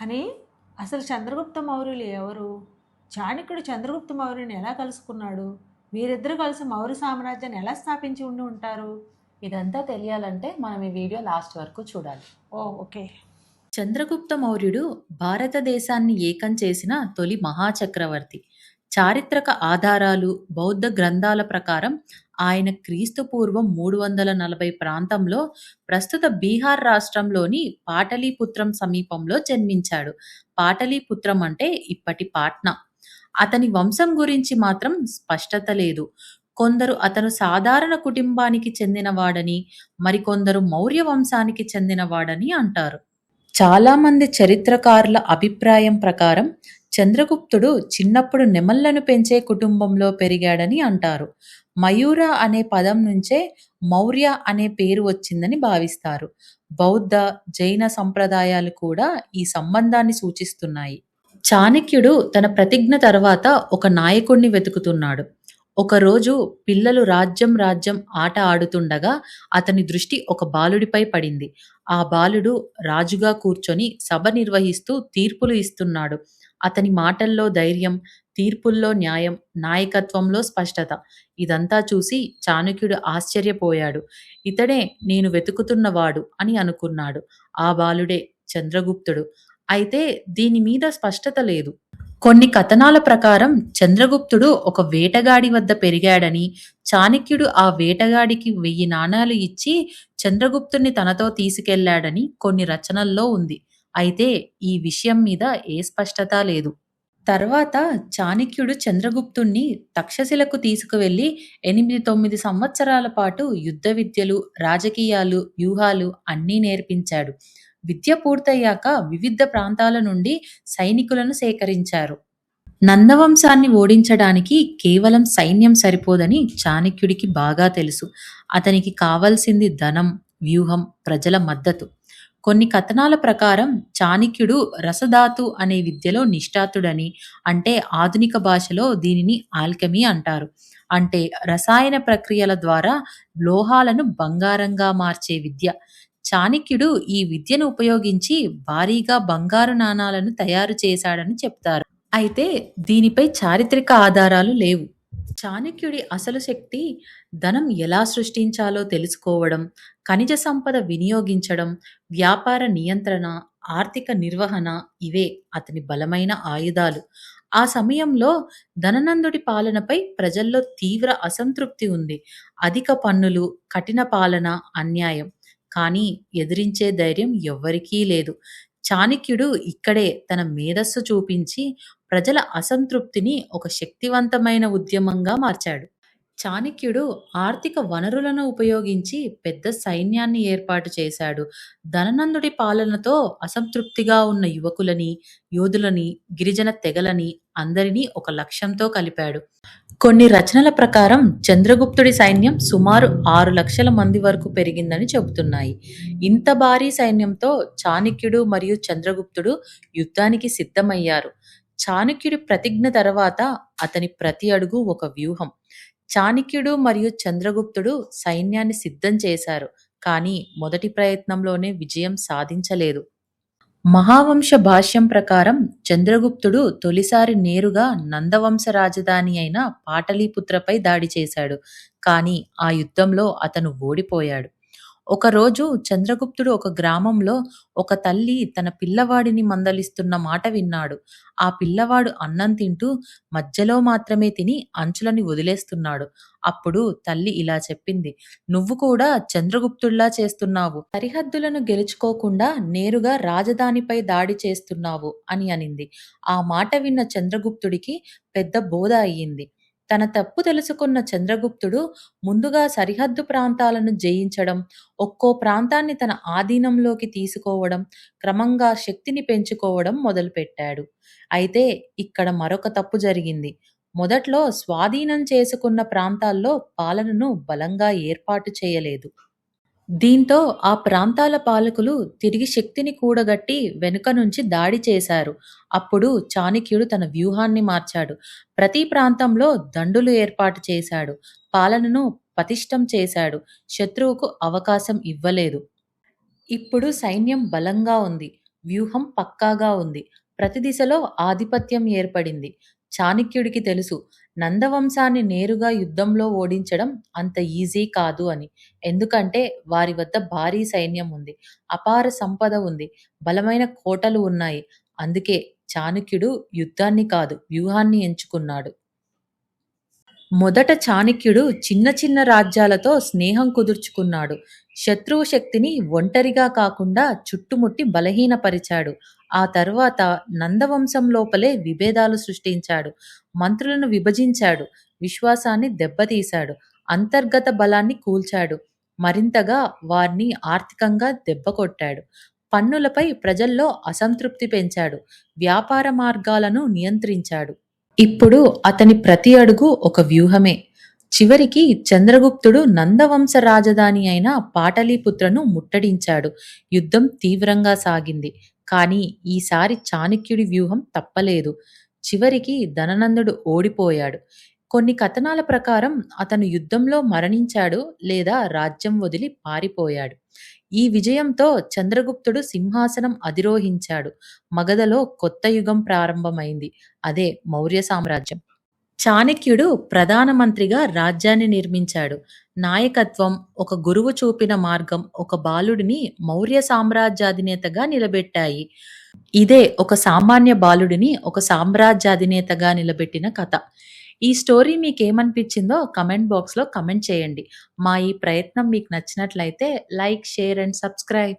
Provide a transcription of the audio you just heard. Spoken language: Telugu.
అని అసలు చంద్రగుప్త మౌర్యులు ఎవరు? చాణక్యుడు చంద్రగుప్త మౌర్యుని ఎలా కలుసుకున్నాడు? వీరిద్దరూ కలిసి మౌర్య సామ్రాజ్యాన్ని ఎలా స్థాపించి ఉండి ఉంటారు? ఇదంతా తెలియాలంటే మనం ఈ వీడియో లాస్ట్ వరకు చూడాలి. ఓకే. చంద్రగుప్త మౌర్యుడు భారతదేశాన్ని ఏకం చేసిన తొలి మహాచక్రవర్తి. చారిత్రక ఆధారాలు, బౌద్ధ గ్రంథాల ప్రకారం ఆయన క్రీస్తు పూర్వం 340 ప్రాంతంలో ప్రస్తుత బీహార్ రాష్ట్రంలోని పాటలీపుత్రం సమీపంలో జన్మించాడు. పాటలీపుత్రం అంటే ఇప్పటి పాట్నా. అతని వంశం గురించి మాత్రం స్పష్టత లేదు. కొందరు అతను సాధారణ కుటుంబానికి చెందినవాడని, మరికొందరు మౌర్య వంశానికి చెందినవాడని అంటారు. చాలామంది చరిత్రకారుల అభిప్రాయం ప్రకారం చంద్రగుప్తుడు చిన్నప్పుడు నెమళ్లను పెంచే కుటుంబంలో పెరిగాడని అంటారు. మయూర అనే పదం నుంచే మౌర్య అనే పేరు వచ్చిందని భావిస్తారు. బౌద్ధ, జైన సంప్రదాయాలు కూడా ఈ సంబంధాన్ని సూచిస్తున్నాయి. చాణక్యుడు తన ప్రతిజ్ఞ తర్వాత ఒక నాయకుణ్ణి వెతుకుతున్నాడు. ఒకరోజు పిల్లలు రాజ్యం రాజ్యం ఆట ఆడుతుండగా అతని దృష్టి ఒక బాలుడిపై పడింది. ఆ బాలుడు రాజుగా కూర్చొని సభ నిర్వహిస్తూ తీర్పులు ఇస్తున్నాడు. అతని మాటల్లో ధైర్యం, తీర్పుల్లో న్యాయం, నాయకత్వంలో స్పష్టత. ఇదంతా చూసి చాణక్యుడు ఆశ్చర్యపోయాడు. ఇతడే నేను వెతుకుతున్నవాడు అని అనుకున్నాడు. ఆ బాలుడే చంద్రగుప్తుడు. అయితే దీని మీద స్పష్టత లేదు. కొన్ని కథనాల ప్రకారం చంద్రగుప్తుడు ఒక వేటగాడి వద్ద పెరిగాడని, చాణక్యుడు ఆ వేటగాడికి 1000 నాణాలు ఇచ్చి చంద్రగుప్తుణ్ణి తనతో తీసుకెళ్లాడని కొన్ని రచనల్లో ఉంది. అయితే ఈ విషయం మీద ఏ స్పష్టత లేదు. తర్వాత చాణక్యుడు చంద్రగుప్తుణ్ణి తక్షశిలకు తీసుకువెళ్లి 8-9 సంవత్సరాల పాటు యుద్ధ విద్యలు, రాజకీయాలు, వ్యూహాలు అన్నీ నేర్పించాడు. విద్య పూర్తయ్యాక వివిధ ప్రాంతాల నుండి సైనికులను సేకరించారు. నందవంశాన్ని ఓడించడానికి కేవలం సైన్యం సరిపోదని చాణక్యుడికి బాగా తెలుసు. అతనికి కావలసింది ధనం, వ్యూహం, ప్రజల మద్దతు. కొన్ని కథనాల ప్రకారం చాణక్యుడు రసధాతు అనే విద్యలో నిష్ణాతుడని, అంటే ఆధునిక భాషలో దీనిని ఆల్కెమీ అంటారు. అంటే రసాయన ప్రక్రియల ద్వారా లోహాలను బంగారంగా మార్చే విద్య. చాణక్యుడు ఈ విద్యను ఉపయోగించి భారీగా బంగారు నాణాలను తయారు చేశాడని చెప్తారు. అయితే దీనిపై చారిత్రక ఆధారాలు లేవు. చాణక్యుడి అసలు శక్తి ధనం ఎలా సృష్టించాలో తెలుసుకోవడం, ఖనిజ సంపద వినియోగించడం, వ్యాపార నియంత్రణ, ఆర్థిక నిర్వహణ ఇవే అతని బలమైన ఆయుధాలు. ఆ సమయంలో ధననందుడి పాలనపై ప్రజల్లో తీవ్ర అసంతృప్తి ఉంది. అధిక పన్నులు, కఠిన పాలన, అన్యాయం. కానీ ఎదిరించే ధైర్యం ఎవ్వరికీ లేదు. చాణక్యుడు ఇక్కడే తన మేధస్సు చూపించి ప్రజల అసంతృప్తిని ఒక శక్తివంతమైన ఉద్యమంగా మార్చాడు. చాణక్యుడు ఆర్థిక వనరులను ఉపయోగించి పెద్ద సైన్యాన్ని ఏర్పాటు చేశాడు. ధననందుడి పాలనతో అసంతృప్తిగా ఉన్న యువకులని, యోధులని, గిరిజన తెగలని అందరినీ ఒక లక్ష్యంతో కలిపాడు. కొన్ని రచనల ప్రకారం చంద్రగుప్తుడి సైన్యం సుమారు 6 లక్షల మంది వరకు పెరిగిందని చెబుతున్నాయి. ఇంత భారీ సైన్యంతో చాణక్యుడు మరియు చంద్రగుప్తుడు యుద్ధానికి సిద్ధమయ్యారు. చాణక్యుడి ప్రతిజ్ఞ తర్వాత అతని ప్రతి అడుగు ఒక వ్యూహం. చాణక్యుడు మరియు చంద్రగుప్తుడు సైన్యాన్ని సిద్ధం చేశారు, కానీ మొదటి ప్రయత్నంలోనే విజయం సాధించలేదు. మహావంశ భాష్యం ప్రకారం చంద్రగుప్తుడు తొలిసారి నేరుగా నందవంశ రాజధాని అయిన పాటలీపుత్రపై దాడి చేశాడు. కానీ ఆ యుద్ధంలో అతను ఓడిపోయాడు. ఒకరోజు చంద్రగుప్తుడు ఒక గ్రామంలో ఒక తల్లి తన పిల్లవాడిని మందలిస్తున్న మాట విన్నాడు. ఆ పిల్లవాడు అన్నం తింటూ మధ్యలో మాత్రమే తిని అంచులని వదిలేస్తున్నాడు. అప్పుడు తల్లి ఇలా చెప్పింది, "నువ్వు కూడా చంద్రగుప్తుడిలా చేస్తున్నావు. సరిహద్దులను గెలుచుకోకుండా నేరుగా రాజధానిపై దాడి చేస్తున్నావు" అని అనింది. ఆ మాట విన్న చంద్రగుప్తుడికి పెద్ద బోధ అయ్యింది. తన తప్పు తెలుసుకున్న చంద్రగుప్తుడు ముందుగా సరిహద్దు ప్రాంతాలను జయించడం, ఒక్కో ప్రాంతాన్ని తన ఆధీనంలోకి తీసుకోవడం, క్రమంగా శక్తిని పెంచుకోవడం మొదలుపెట్టాడు. అయితే ఇక్కడ మరొక తప్పు జరిగింది. మొదట్లో స్వాధీనం చేసుకున్న ప్రాంతాల్లో పాలనను బలంగా ఏర్పాటు చేయలేదు. దీంతో ఆ ప్రాంతాల పాలకులు తిరిగి శక్తిని కూడగట్టి వెనుక నుంచి దాడి చేశారు. అప్పుడు చాణక్యుడు తన వ్యూహాన్ని మార్చాడు. ప్రతి ప్రాంతంలో దండులు ఏర్పాటు చేశాడు. పాలనను పటిష్టం చేశాడు. శత్రువుకు అవకాశం ఇవ్వలేదు. ఇప్పుడు సైన్యం బలంగా ఉంది. వ్యూహం పక్కాగా ఉంది. ప్రతి దిశలో ఆధిపత్యం ఏర్పడింది. చాణక్యుడికి తెలుసు నందవంశాన్ని నేరుగా యుద్ధంలో ఓడించడం అంత ఈజీ కాదు అని. ఎందుకంటే వారి వద్ద భారీ సైన్యం ఉంది. అపార సంపద ఉంది. బలమైన కోటలు ఉన్నాయి. అందుకే చాణక్యుడు యుద్ధాన్ని కాదు, వ్యూహాన్ని ఎంచుకున్నాడు. మొదట చాణక్యుడు చిన్న చిన్న రాజ్యాలతో స్నేహం కుదుర్చుకున్నాడు. శత్రువు శక్తిని ఒంటరిగా కాకుండా చుట్టుముట్టి బలహీనపరిచాడు. ఆ తర్వాత నందవంశం లోపలే విభేదాలు సృష్టించాడు. మంత్రులను విభజించాడు. విశ్వాసాన్ని దెబ్బతీశాడు. అంతర్గత బలాన్ని కూల్చాడు. మరింతగా వారిని ఆర్థికంగా దెబ్బకొట్టాడు. పన్నులపై ప్రజల్లో అసంతృప్తి పెంచాడు. వ్యాపార మార్గాలను నియంత్రించాడు. ఇప్పుడు అతని ప్రతి అడుగు ఒక వ్యూహమే. చివరికి చంద్రగుప్తుడు నందవంశ రాజధాని అయిన పాటలీపుత్రను ముట్టడించాడు. యుద్ధం తీవ్రంగా సాగింది. కానీ ఈసారి చాణక్యుడి వ్యూహం తప్పలేదు. చివరికి ధననందుడు ఓడిపోయాడు. కొన్ని కథనాల ప్రకారం అతను యుద్ధంలో మరణించాడు లేదా రాజ్యం వదిలి పారిపోయాడు. ఈ విజయంతో చంద్రగుప్తుడు సింహాసనం అధిరోహించాడు. మగధలో కొత్త యుగం ప్రారంభమైంది. అదే మౌర్య సామ్రాజ్యం. చాణక్యుడు ప్రధానమంత్రిగా రాజ్యాన్ని నిర్మించాడు. నాయకత్వం, ఒక గురువు చూపిన మార్గం ఒక బాలుడిని మౌర్య సామ్రాజ్యాధినేతగా నిలబెట్టాయి. ఇదే ఒక సామాన్య బాలుడిని ఒక సామ్రాజ్యాధినేతగా నిలబెట్టిన కథ. ఈ స్టోరీ మీకేమనిపించిందో కమెంట్ బాక్స్లో కమెంట్ చేయండి. మా ఈ ప్రయత్నం మీకు నచ్చినట్లయితే లైక్, షేర్ అండ్ సబ్స్క్రైబ్.